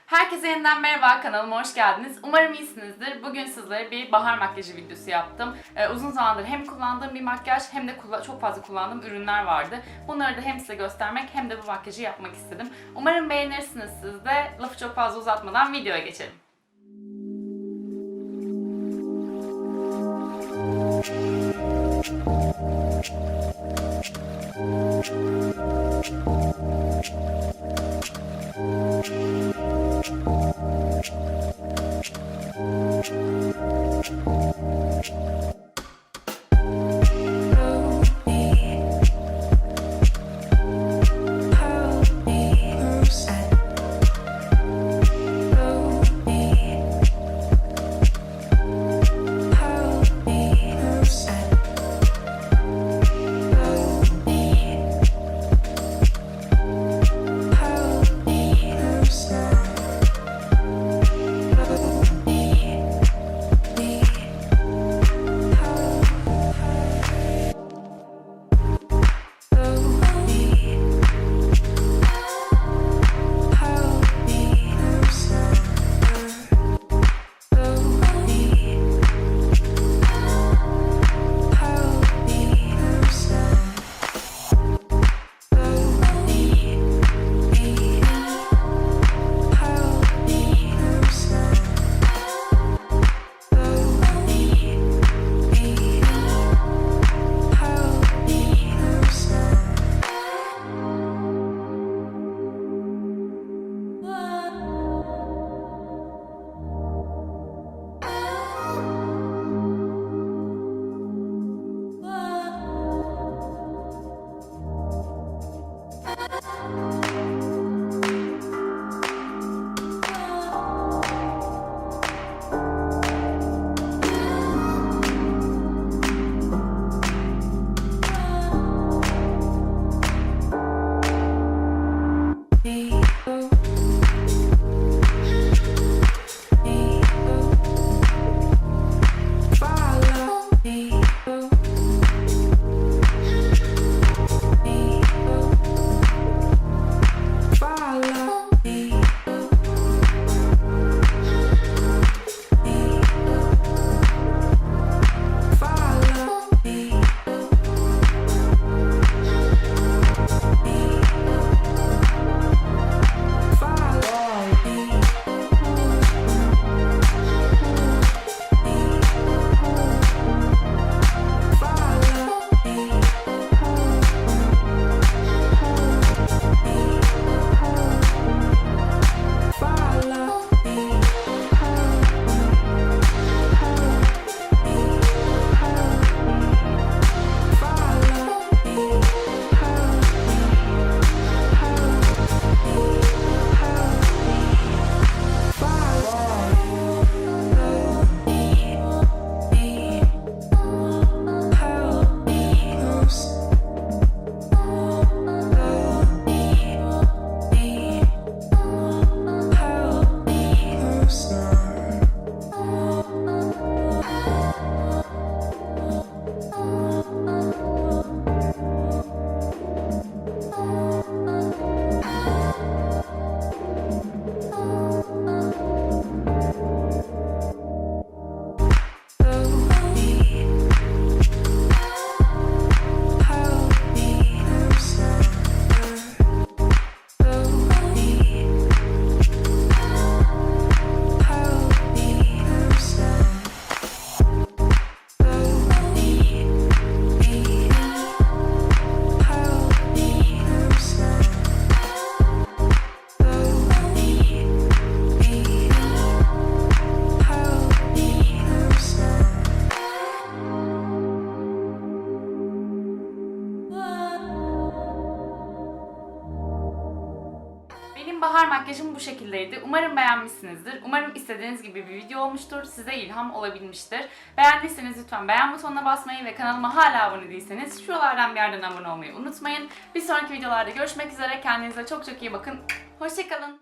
Herkese yeniden merhaba, kanalıma hoş geldiniz. Umarım iyisinizdir. Bugün sizlere bir bahar makyajı videosu yaptım. Uzun zamandır hem kullandığım bir makyaj hem de çok fazla kullandığım ürünler vardı. Bunları da hem size göstermek hem de bu makyajı yapmak istedim. Umarım beğenirsiniz siz de. Lafı çok fazla uzatmadan videoya geçelim. Bahar makyajım bu şekildeydi. Umarım beğenmişsinizdir. Umarım istediğiniz gibi bir video olmuştur. Size ilham olabilmiştir. Beğendiyseniz lütfen beğen butonuna basmayı ve kanalıma hala abone değilseniz şuralardan bir yerden abone olmayı unutmayın. Bir sonraki videolarda görüşmek üzere. Kendinize çok çok iyi bakın. Hoşça kalın.